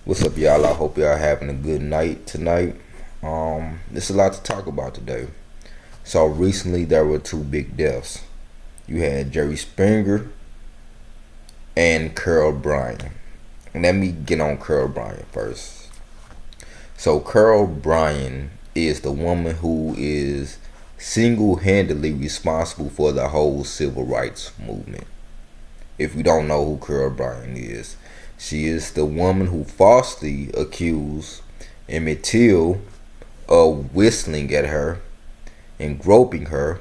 What's up, y'all? I hope y'all having a good night tonight. There's a lot to talk about today. So recently there were two big deaths. You had Jerry Springer and Carol Bryan. And let me get on Carol Bryan first. So Carol Bryan is the woman who is single-handedly responsible for the whole civil rights movement. If you don't know who Carol Bryan is, she is the woman who falsely accused Emit of whistling at her and groping her,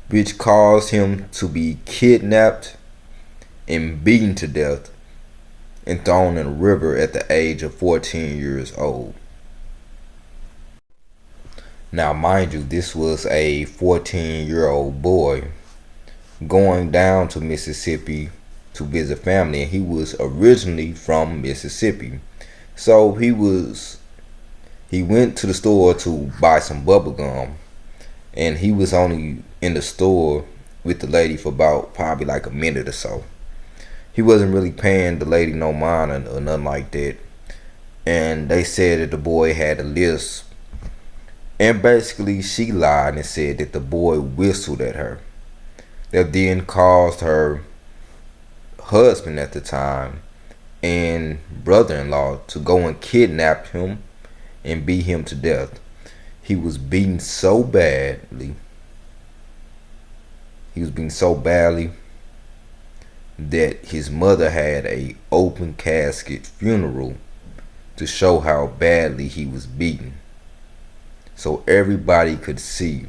which caused him to be kidnapped and beaten to death and thrown in a river at the age of 14 years old. Now, mind you, this was a 14-year-old boy going down to Mississippi to visit family, and he was originally from Mississippi. So he went to the store to buy some bubble gum, and he was only in the store with the lady for about probably like a minute or so. He wasn't really paying the lady no mind or nothing like that, and they said that the boy had a lisp, and basically she lied and said that the boy whistled at her. That then caused her husband at the time and brother-in-law to go and kidnap him and beat him to death. He was beaten so badly. That his mother had a open casket funeral to show how badly he was beaten, so everybody could see.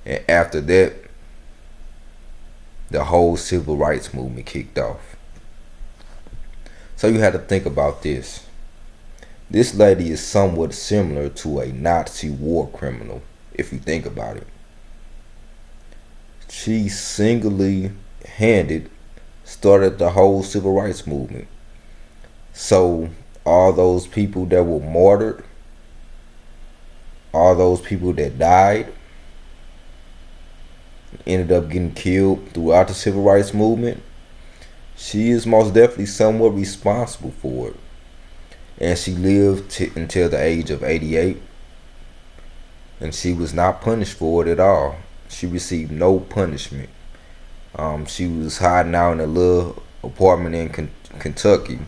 And after that, the whole civil rights movement kicked off. So you had to think about this. This lady is somewhat similar to a Nazi war criminal, if you think about it. She single-handed started the whole civil rights movement. So all those people that were martyred, all those people that died, ended up getting killed throughout the civil rights movement, she is most definitely somewhat responsible for it. And she lived until the age of 88, and she was not punished for it at all. She received no punishment. She was hiding out in a little apartment in Kentucky,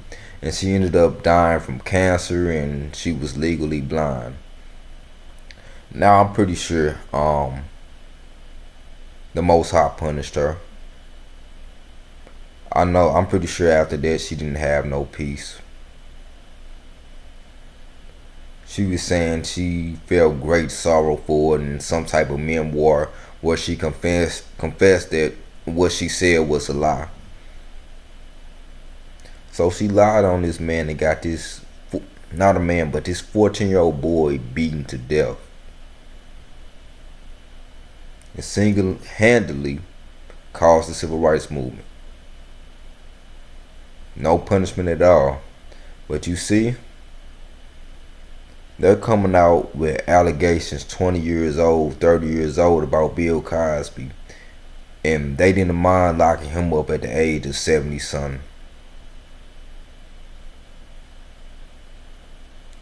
and she ended up dying from cancer, and she was legally blind. Now I'm pretty sure the Most High punished her. I'm pretty sure after that she didn't have no peace. She was saying she felt great sorrow for it in some type of memoir where she confessed that what she said was a lie. So she lied on this man and got this, not a man, but this 14-year-old boy beaten to death. And single-handedly caused the civil rights movement. No punishment at all. But you see, they're coming out with allegations 20 years old, 30 years old about Bill Cosby. And they didn't mind locking him up at the age of 70 something.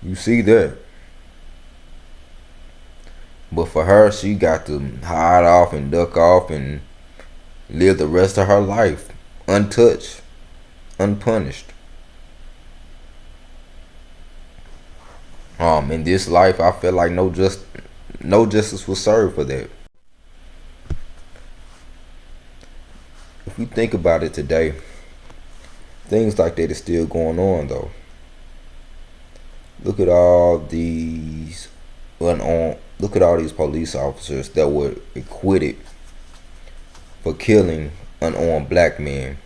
You see that. But for her, she got to hide off and duck off and live the rest of her life untouched, unpunished. In this life, I feel like no justice was served for that. If we think about it today, things like that is still going on though. Look at all these police officers that were acquitted for killing unarmed black men,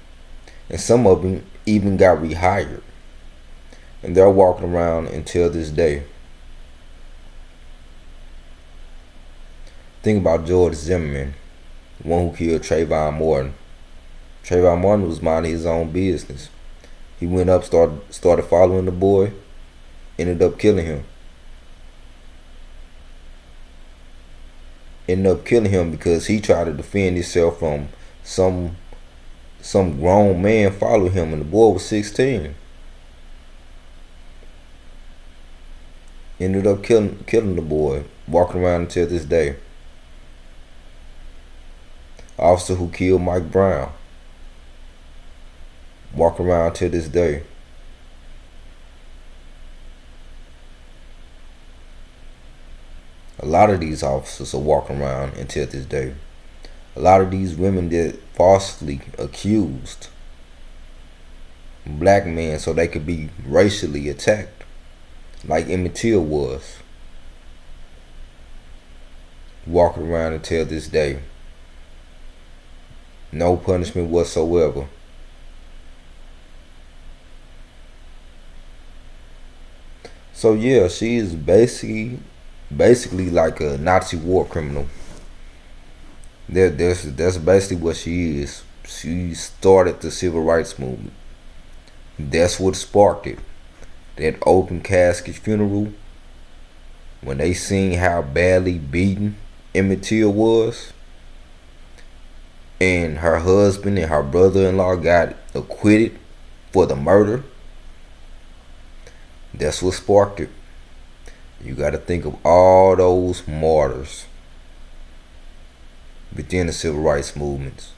and some of them even got rehired. and they're walking around until this day. Think about George Zimmerman, the one who killed Trayvon Martin. Trayvon Martin was minding his own business. He went up, started following the boy, ended up killing him. Ended up killing him because he tried to defend himself from some grown man followed him, and the boy was 16. Ended up killing the boy, walking around until this day. Officer who killed Mike Brown, walking around to this day. A lot of these officers are walking around until this day. A lot of these women that falsely accused black men so they could be racially attacked, like Emit was, walking around until this day. No punishment whatsoever. So yeah, she is basically like a Nazi war criminal. That's basically what she is. She started the civil rights movement. That's what sparked it. That open casket funeral, when they seen how badly beaten Emit was, and her husband and her brother-in-law got acquitted for the murder. That's what sparked it. You got to think of all those martyrs within the civil rights movements.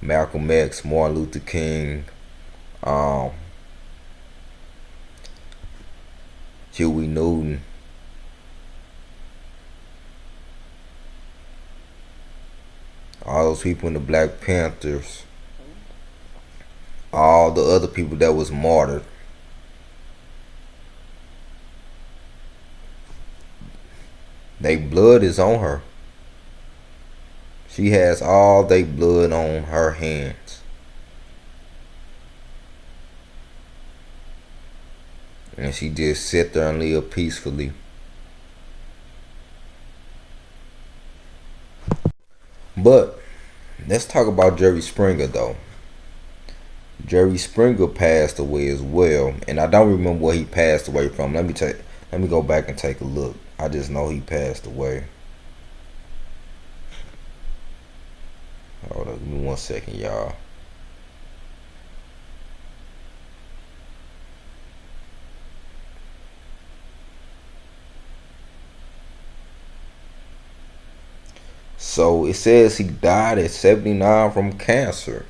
Malcolm X, Martin Luther King, Huey Newton, all those people in the Black Panthers, all the other people that was martyred. They blood is on her. She has all they blood on her hands. And she just sit there and live peacefully. But let's talk about Jerry Springer though. Jerry Springer passed away as well, and I don't remember what he passed away from. Let me go back and take a look. I just know he passed away. Hold on, give me 1 second, y'all. So it says he died at 79 from cancer.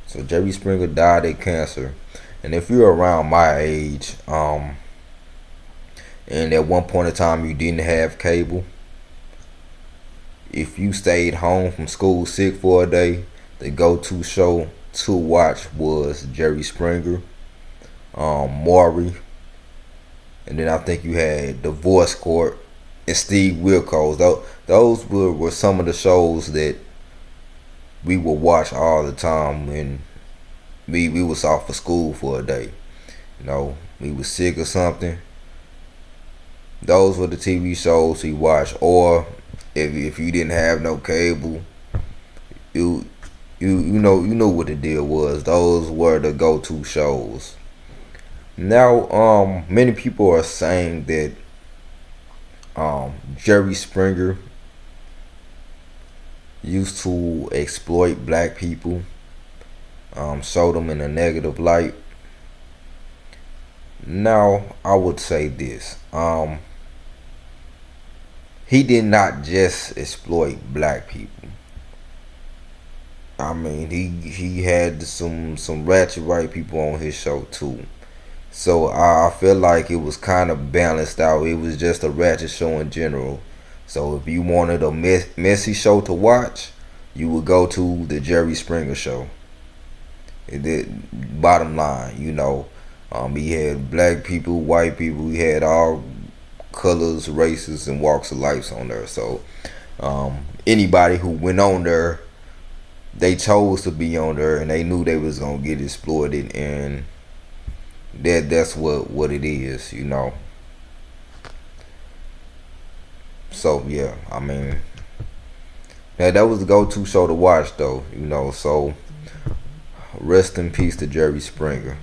So Jerry Springer died of cancer. And if you're around my age, and at one point in time you didn't have cable, if you stayed home from school sick for a day, the go-to show to watch was Jerry Springer, Maury, and then I think you had Divorce Court and Steve Wilkos. Those were some of the shows that we would watch all the time when we was off of school for a day. You know, we was sick or something. Those were the TV shows we watched. Or if you didn't have no cable, you know what the deal was. Those were the go-to shows. Now, many people are saying that Jerry Springer used to exploit black people, show them in a negative light. Now, I would say this. He did not just exploit black people. I mean, he had some ratchet white people on his show too. So I feel like it was kind of balanced out. It was just a ratchet show in general. So if you wanted a messy show to watch, you would go to the Jerry Springer show. Bottom line, he had black people, white people. He had all colors, races, and walks of life on there. So anybody who went on there they chose to be on there, and they knew they was gonna get exploited, and that's what it is, you know. So yeah, I mean, that was the go-to show to watch, though, you know. So rest in peace to Jerry Springer.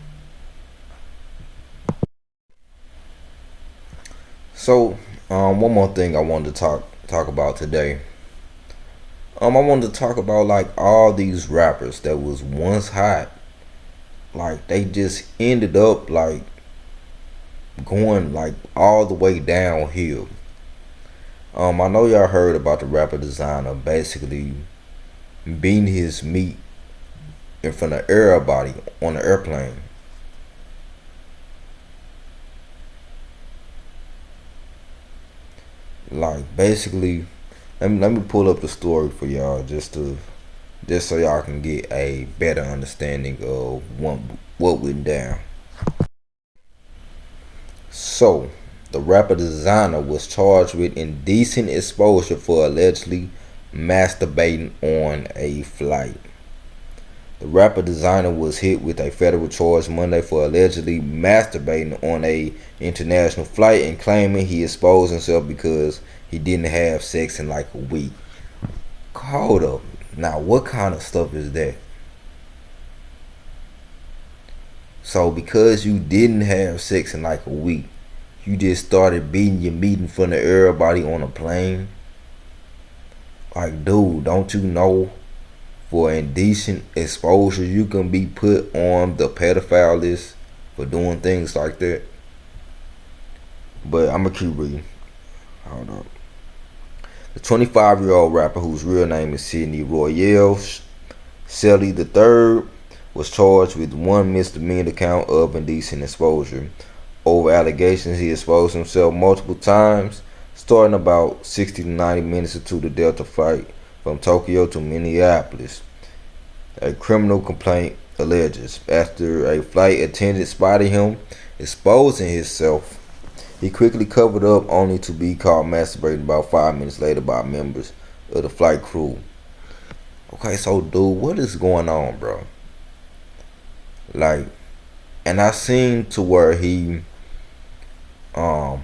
So one more thing I wanted to talk about today. I wanted to talk about like all these rappers that was once hot, like they just ended up like going like all the way downhill. I know y'all heard about the rapper designer basically beating his meat in front of everybody on the airplane. Like basically, let me pull up the story for y'all just so y'all can get a better understanding of what went down. So, the rapper designer was charged with indecent exposure for allegedly masturbating on a flight. The rapper designer was hit with a federal charge Monday for allegedly masturbating on a international flight and claiming he exposed himself because he didn't have sex in like a week. Hold up. Now, what kind of stuff is that? So, because you didn't have sex in like a week, you just started beating your meat in front of everybody on a plane? Like, dude, don't you know for indecent exposure you can be put on the pedophile list for doing things like that? But I'm gonna keep reading. Hold up. The 25-year-old rapper, whose real name is Sidney Royale Shelley III, was charged with one misdemeanor count of indecent exposure over allegations he exposed himself multiple times, starting about 60 to 90 minutes into the Delta flight from Tokyo to Minneapolis. A criminal complaint alleges after a flight attendant spotted him exposing himself, he quickly covered up only to be caught masturbating about 5 minutes later by members of the flight crew. Okay, so dude, what is going on, bro? Like, and I seen to where um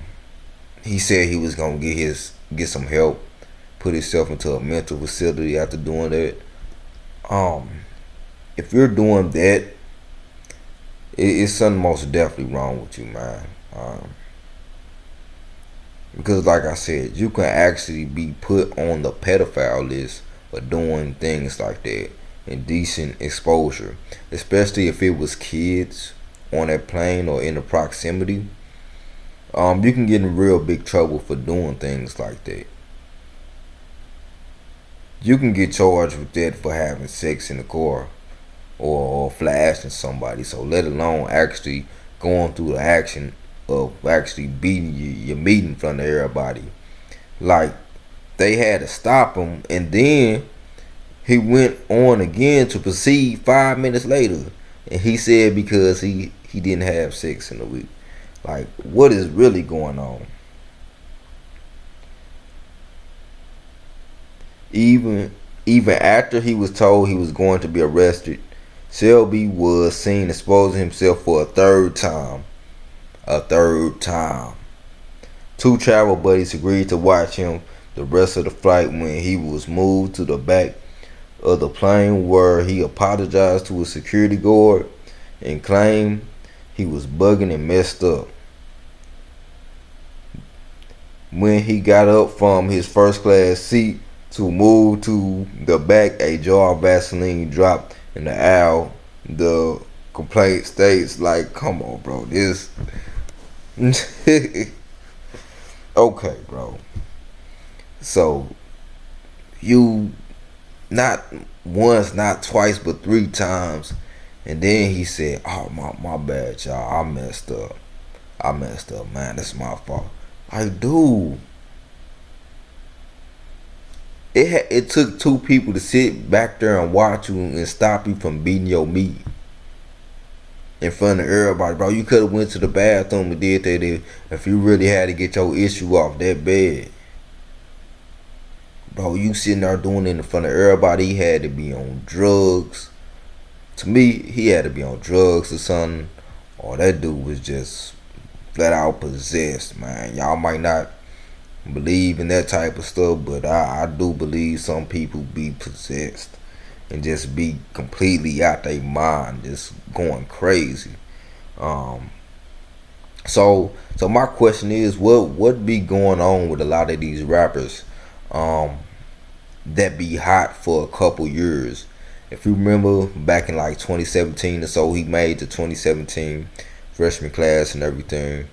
he said he was gonna get some help, put himself into a mental facility after doing that. Um, if you're doing that, it's something most definitely wrong with you, man. Because like I said, you can actually be put on the pedophile list for doing things like that. Indecent exposure, especially if it was kids on that plane or in the proximity. You can get in real big trouble for doing things like that. You can get charged with that for having sex in the car or flashing somebody. So let alone actually going through the action of actually beating your meat in front of everybody. Like, they had to stop him, and then he went on again to proceed 5 minutes later, and he said because he didn't have sex in a week. Like, what is really going on? Even after he was told he was going to be arrested, Selby was seen exposing himself for a third time. A third time. Two travel buddies agreed to watch him the rest of the flight when he was moved to the back of the plane, where he apologized to a security guard and claimed he was bugging and messed up. When he got up from his first class seat to move to the back, a jar of Vaseline dropped in the aisle. The complaint states, like, come on, bro, this okay, bro. So you not once, not twice, but 3 times, and then he said, "Oh, my bad, y'all. I messed up. Man. That's my fault." Like, dude, it took two people to sit back there and watch you and stop you from beating your meat in front of everybody, bro. You could have went to the bathroom and did that if you really had to get your issue off that bad. bro, you sitting there doing it in front of everybody. He had to be on drugs. To me, he had to be on drugs or something. Or that dude was just flat out possessed, man. Y'all might not believe in that type of stuff, but I do believe some people be possessed and just be completely out their mind, just going crazy. Um, so my question is, what be going on with a lot of these rappers um, that be hot for a couple years? If you remember back in like 2017 or so, he made the 2017 freshman class and everything.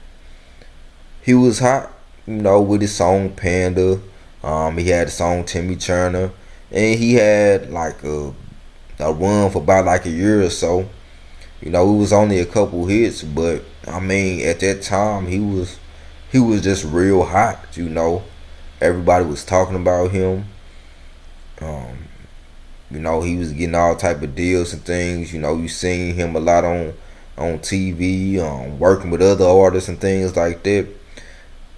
He was hot, with his song Panda. He had the song Timmy Turner, and he had like a run for about like a year or so. It was only a couple hits, but I mean, at that time, he was just real hot. Everybody was talking about him. Um, he was getting all type of deals and things. You seen him a lot on TV, working with other artists and things like that.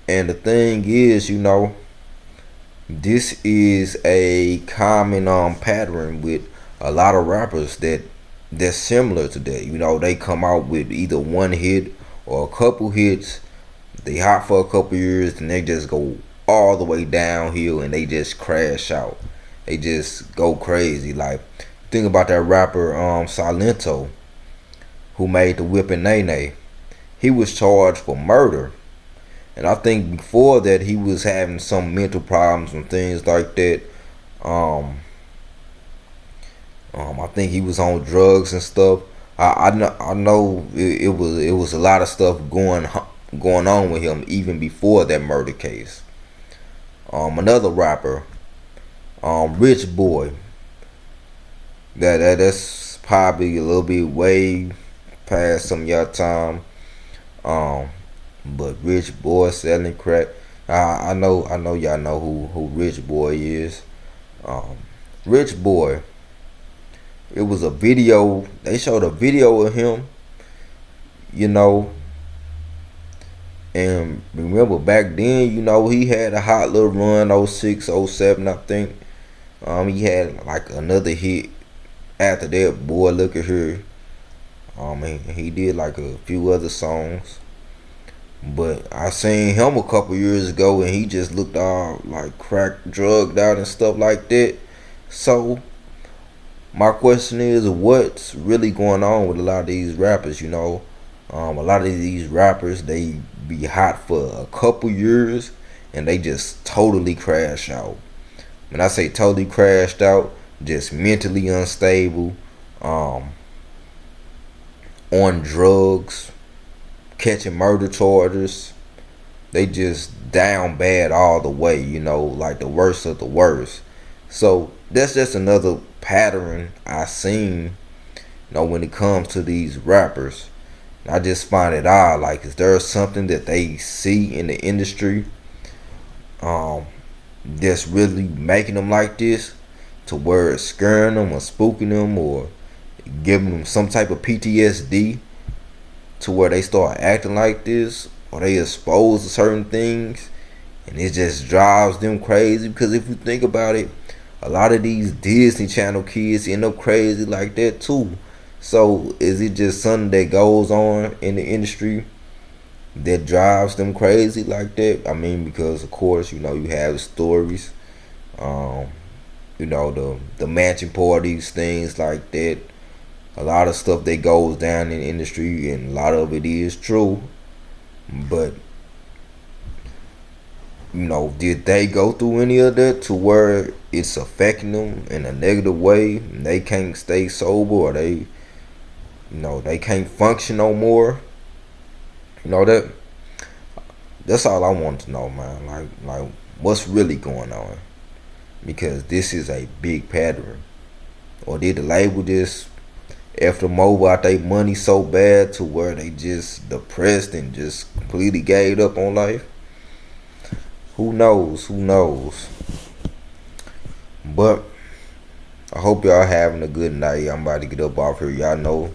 And the thing is, this is a common pattern with a lot of rappers that's similar to that. They come out with either one hit or a couple hits. They hot for a couple years, and they just go all the way downhill, and they just crash out. They just go crazy. Like, think about that rapper Silento, who made the Whippin' Nene. He was charged for murder. And I think before that he was having some mental problems and things like that. I think he was on drugs and stuff. I know it was a lot of stuff going on with him even before that murder case. Another rapper, Rich Boy. That's probably a little bit way past some of y'all time. But Rich Boy selling crack. I know y'all know who Rich Boy is. Rich Boy. It was a video. They showed a video of him. And remember back then, he had a hot little run, 06, 07, I think. He had like another hit after that, Boy Look at Her. And he did like a few other songs. But I seen him a couple years ago, and he just looked all like crack, drugged out and stuff like that. So my question is, what's really going on with a lot of these rappers? A lot of these rappers, they be hot for a couple years, and they just totally crash out. When I say totally crashed out, just mentally unstable, on drugs, catching murder charges. They just down bad all the way, like the worst of the worst. So that's just another pattern I seen, when it comes to these rappers. I just find it odd. Like, is there something that they see in the industry that's really making them like this, to where it's scaring them or spooking them or giving them some type of PTSD, to where they start acting like this, or they expose to certain things and it just drives them crazy? Because if you think about it, a lot of these Disney Channel kids end up crazy like that too. So is it just something that goes on in the industry that drives them crazy like that? I mean, because of course, you have the stories, the mansion parties, things like that. A lot of stuff that goes down in the industry, and a lot of it is true. But did they go through any of that to where it's affecting them in a negative way, and they can't stay sober, or they can't function no more? That's all I want to know, man. Like what's really going on? Because this is a big pattern. Or did the label just F them over out their money so bad to where they just depressed and just completely gave up on life? Who knows? But I hope y'all having a good night. I'm about to get up off here. Y'all know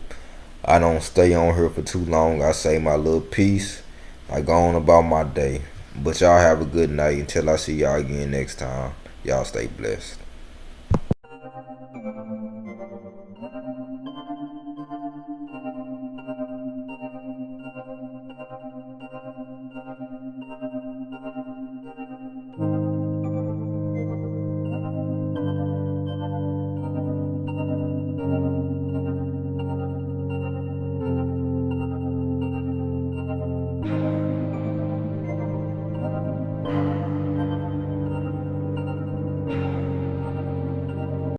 I don't stay on here for too long. I say my little piece. I go on about my day. But y'all have a good night until I see y'all again next time. Y'all stay blessed.